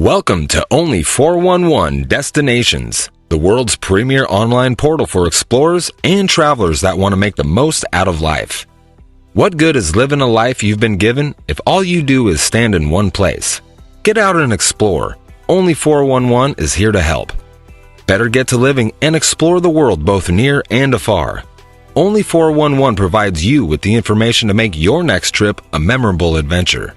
Welcome to Only411 Destinations, the world's premier online portal for explorers and travelers that want to make the most out of life. What good is living a life you've been given if all you do is stand in one place? Get out and explore. Only411 is here to help. Better get to living and explore the world both near and afar. Only411 provides you with the information to make your next trip a memorable adventure.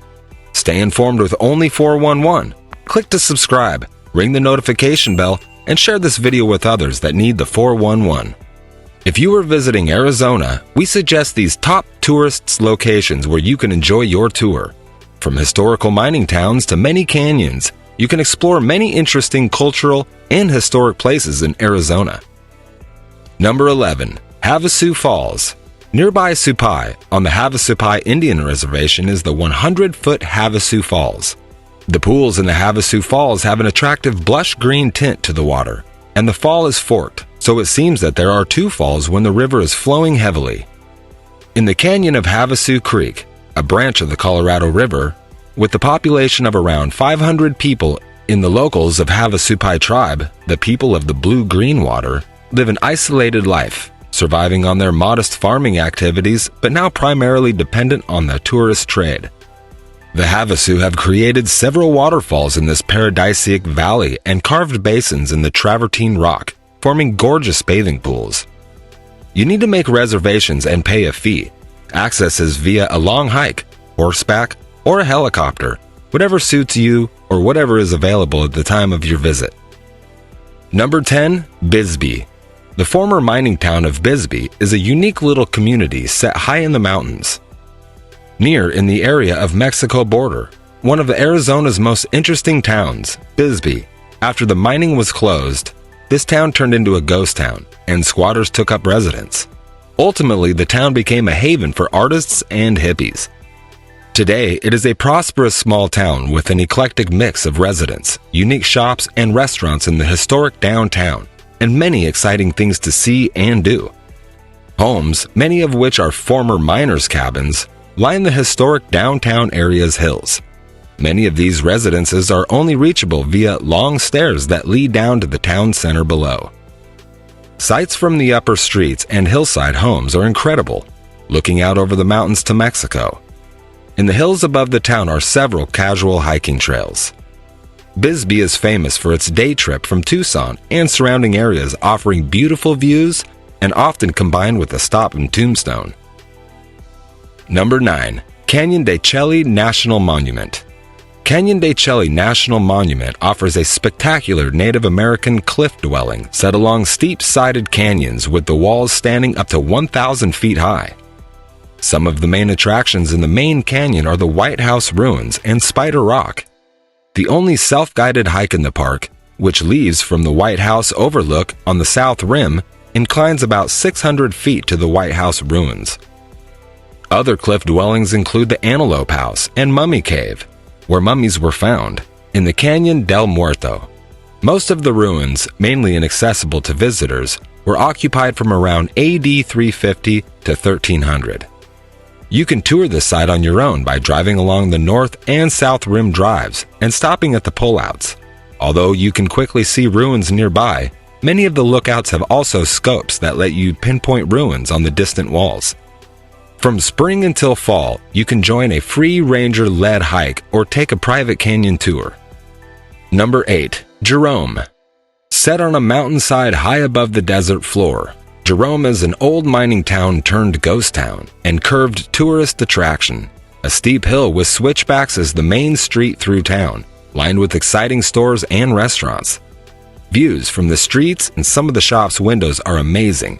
Stay informed with Only411. Click to subscribe, ring the notification bell, and share this video with others that need the 411. If you are visiting Arizona, we suggest these top tourist locations where you can enjoy your tour. From historical mining towns to many canyons, you can explore many interesting cultural and historic places in Arizona. Number 11. Havasu Falls. Nearby Supai, on the Havasu Indian Reservation, is the 100-foot Havasu Falls. The pools in the Havasu Falls have an attractive blush green tint to the water, and the fall is forked, so it seems that there are two falls when the river is flowing heavily. In the canyon of Havasu Creek, a branch of the Colorado River, with the population of around 500 people in the locals of Havasupai tribe, the people of the blue-green water, live an isolated life, surviving on their modest farming activities but now primarily dependent on the tourist trade. The Havasu have created several waterfalls in this paradisiac valley and carved basins in the travertine rock, forming gorgeous bathing pools. You need to make reservations and pay a fee. Access is via a long hike, horseback, or a helicopter, whatever suits you or whatever is available at the time of your visit. Number 10. Bisbee. The former mining town of Bisbee is a unique little community set high in the mountains. Near in the area of Mexico border, one of Arizona's most interesting towns, Bisbee. After the mining was closed, this town turned into a ghost town, and squatters took up residence. Ultimately, the town became a haven for artists and hippies. Today, it is a prosperous small town with an eclectic mix of residents, unique shops, and restaurants in the historic downtown, and many exciting things to see and do. Homes, many of which are former miners' cabins, line the historic downtown area's hills. Many of these residences are only reachable via long stairs that lead down to the town center below. Sights from the upper streets and hillside homes are incredible, looking out over the mountains to Mexico. In the hills above the town are several casual hiking trails. Bisbee is famous for its day trip from Tucson and surrounding areas, offering beautiful views and often combined with a stop in Tombstone. Number 9. Canyon de Chelly National Monument. Canyon de Chelly National Monument offers a spectacular Native American cliff dwelling set along steep-sided canyons with the walls standing up to 1,000 feet high. Some of the main attractions in the main canyon are the White House ruins and Spider Rock. The only self-guided hike in the park, which leaves from the White House overlook on the south rim, inclines about 600 feet to the White House ruins. Other cliff dwellings include the Antelope House and Mummy Cave, where mummies were found, in the Canyon del Muerto. Most of the ruins, mainly inaccessible to visitors, were occupied from around AD 350 to 1300. You can tour this site on your own by driving along the north and south rim drives and stopping at the pullouts. Although you can quickly see ruins nearby, many of the lookouts have also scopes that let you pinpoint ruins on the distant walls. From spring until fall, you can join a free ranger-led hike or take a private canyon tour. Number 8. Jerome. Set on a mountainside high above the desert floor, Jerome is an old mining town turned ghost town and curved tourist attraction. A steep hill with switchbacks is the main street through town, lined with exciting stores and restaurants. Views from the streets and some of the shops' windows are amazing.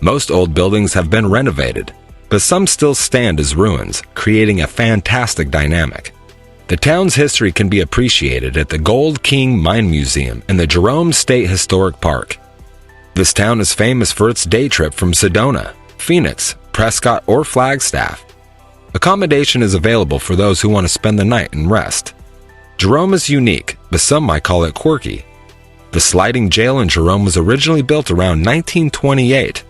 Most old buildings have been renovated, but some still stand as ruins, creating a fantastic dynamic. The town's history can be appreciated at the Gold King Mine Museum and the Jerome State Historic Park. This town is famous for its day trip from Sedona, Phoenix, Prescott, or Flagstaff. Accommodation is available for those who want to spend the night and rest. Jerome is unique, but some might call it quirky. The sliding jail in Jerome was originally built around 1928.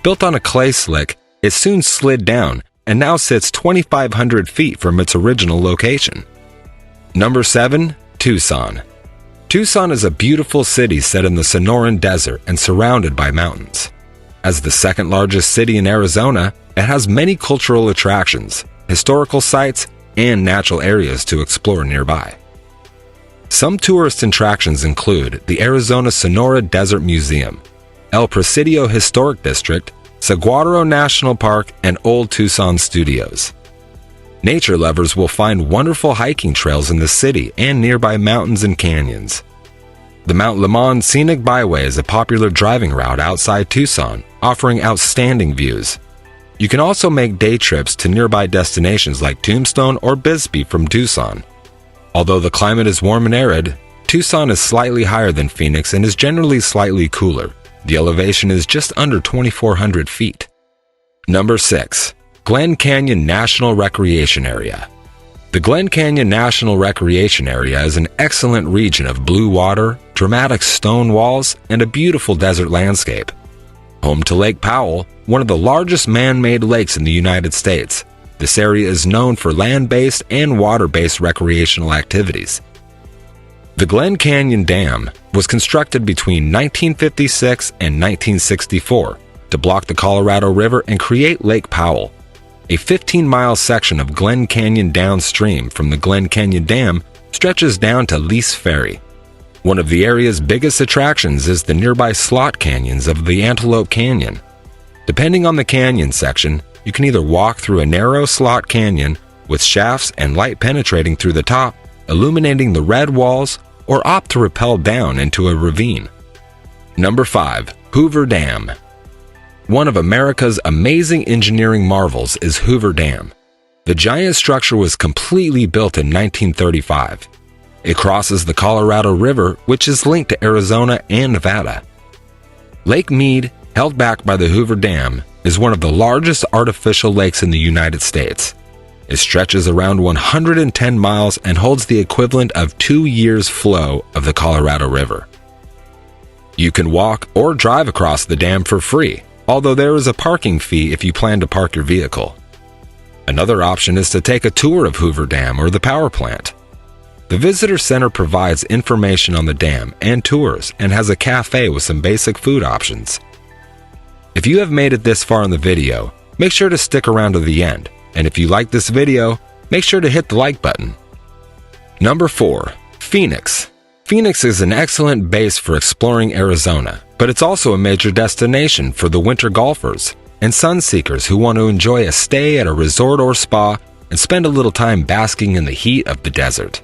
Built on a clay slick, it soon slid down and now sits 2,500 feet from its original location. Number 7. Tucson. Tucson is a beautiful city set in the Sonoran Desert and surrounded by mountains. As the second largest city in Arizona, it has many cultural attractions, historical sites, and natural areas to explore nearby. Some tourist attractions include the Arizona Sonora Desert Museum, El Presidio Historic District, Saguaro National Park, and Old Tucson Studios. Nature lovers will find wonderful hiking trails in the city and nearby mountains and canyons. The Mount Lemon Scenic Byway is a popular driving route outside Tucson, offering outstanding views. You can also make day trips to nearby destinations like Tombstone or Bisbee from Tucson. Although the climate is warm and arid, Tucson is slightly higher than Phoenix and is generally slightly cooler. The elevation is just under 2,400 feet. Number 6. Glen Canyon National Recreation Area. The Glen Canyon National Recreation Area is an excellent region of blue water, dramatic stone walls, and a beautiful desert landscape. Home to Lake Powell, one of the largest man-made lakes in the United States, this area is known for land-based and water-based recreational activities. The Glen Canyon Dam was constructed between 1956 and 1964 to block the Colorado River and create Lake Powell. A 15-mile section of Glen Canyon downstream from the Glen Canyon Dam stretches down to Lease Ferry. One of the area's biggest attractions is the nearby slot canyons of the Antelope Canyon. Depending on the canyon section, you can either walk through a narrow slot canyon with shafts and light penetrating through the top, illuminating the red walls, or opt to rappel down into a ravine. Number 5. Hoover Dam. One of America's amazing engineering marvels is Hoover Dam. The giant structure was completely built in 1935. It crosses the Colorado River, which is linked to Arizona and Nevada. Lake Mead, held back by the Hoover Dam, is one of the largest artificial lakes in the United States. It stretches around 110 miles and holds the equivalent of 2 years' flow of the Colorado River. You can walk or drive across the dam for free, although there is a parking fee if you plan to park your vehicle. Another option is to take a tour of Hoover Dam or the power plant. The visitor center provides information on the dam and tours and has a cafe with some basic food options. If you have made it this far in the video, make sure to stick around to the end, and if you like this video, make sure to hit the like button. Number 4. Phoenix. Phoenix is an excellent base for exploring Arizona, but it's also a major destination for the winter golfers and sun seekers who want to enjoy a stay at a resort or spa and spend a little time basking in the heat of the desert.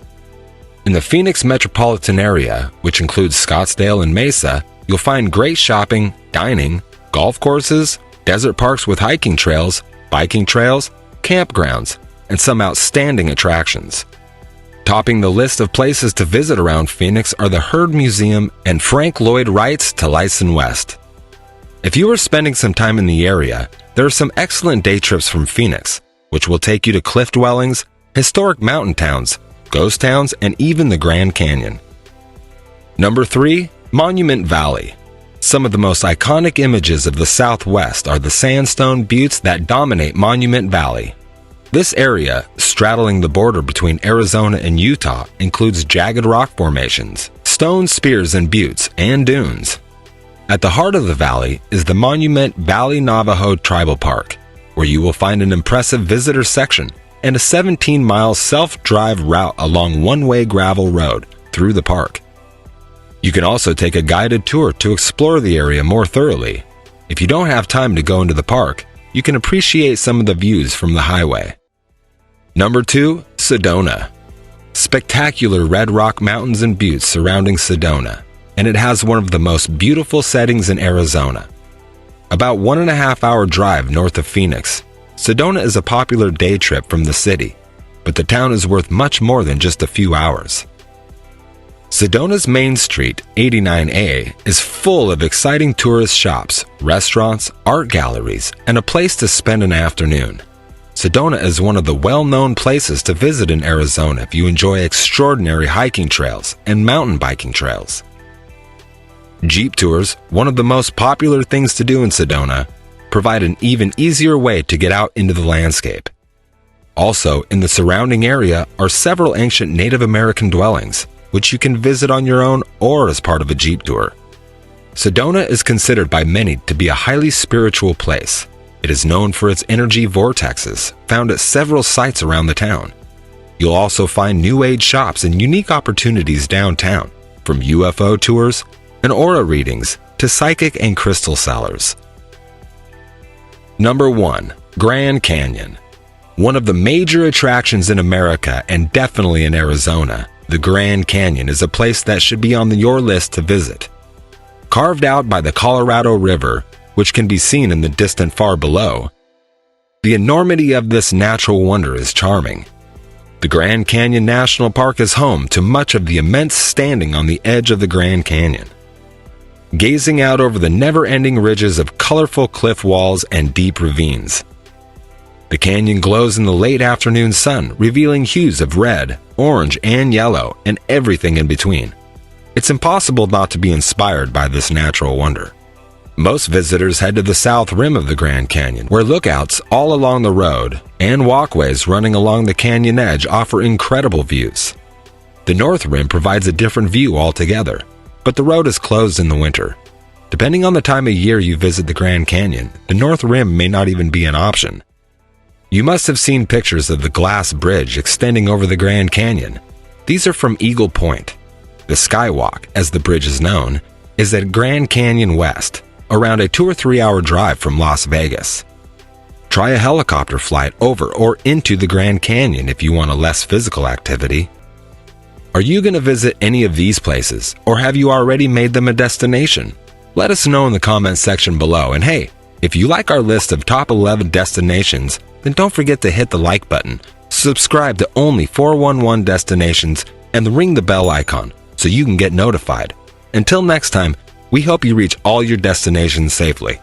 In the Phoenix metropolitan area, which includes Scottsdale and Mesa, you'll find great shopping, dining, golf courses, desert parks with hiking trails, biking trails, campgrounds, and some outstanding attractions. Topping the list of places to visit around Phoenix are the Heard Museum and Frank Lloyd Wright's Talisan West. If you are spending some time in the area, there are some excellent day trips from Phoenix, which will take you to cliff dwellings, historic mountain towns, ghost towns, and even the Grand Canyon. Number 3. Monument Valley. Some of the most iconic images of the Southwest are the sandstone buttes that dominate Monument Valley. This area, straddling the border between Arizona and Utah, includes jagged rock formations, stone spears and buttes, and dunes. At the heart of the valley is the Monument Valley Navajo Tribal Park, where you will find an impressive visitor section and a 17-mile self-drive route along one-way gravel road through the park. You can also take a guided tour to explore the area more thoroughly. If you don't have time to go into the park, you can appreciate some of the views from the highway. Number 2. Sedona. Spectacular red rock mountains and buttes surrounding Sedona, and it has one of the most beautiful settings in Arizona. About 1.5-hour drive north of Phoenix, Sedona is a popular day trip from the city, but the town is worth much more than just a few hours. Sedona's Main Street, 89A, is full of exciting tourist shops, restaurants, art galleries, and a place to spend an afternoon. Sedona is one of the well-known places to visit in Arizona if you enjoy extraordinary hiking trails and mountain biking trails. Jeep tours, one of the most popular things to do in Sedona, provide an even easier way to get out into the landscape. Also, in the surrounding area are several ancient Native American dwellings, which you can visit on your own or as part of a Jeep tour. Sedona is considered by many to be a highly spiritual place. It is known for its energy vortexes, found at several sites around the town. You'll also find New Age shops and unique opportunities downtown, from UFO tours and aura readings to psychic and crystal sellers. Number 1. Grand Canyon. One of the major attractions in America and definitely in Arizona, the Grand Canyon is a place that should be on your list to visit. Carved out by the Colorado River, which can be seen in the distant far below, the enormity of this natural wonder is charming. The Grand Canyon National Park is home to much of the immense standing on the edge of the Grand Canyon, gazing out over the never-ending ridges of colorful cliff walls and deep ravines. The canyon glows in the late afternoon sun, revealing hues of red, orange, and yellow, and everything in between. It's impossible not to be inspired by this natural wonder. Most visitors head to the south rim of the Grand Canyon, where lookouts all along the road and walkways running along the canyon edge offer incredible views. The north rim provides a different view altogether, but the road is closed in the winter. Depending on the time of year you visit the Grand Canyon, the north rim may not even be an option. You must have seen pictures of the glass bridge extending over the Grand Canyon. These are from Eagle Point. The Skywalk, as the bridge is known, is at Grand Canyon West, around a 2 or 3 hour drive from Las Vegas. Try a helicopter flight over or into the Grand Canyon if you want a less physical activity. Are you going to visit any of these places, or have you already made them a destination? Let us know in the comments section below, and hey, if you like our list of top 11 destinations, then don't forget to hit the like button, subscribe to Only411 Destinations, and ring the bell icon so you can get notified. Until next time, we hope you reach all your destinations safely.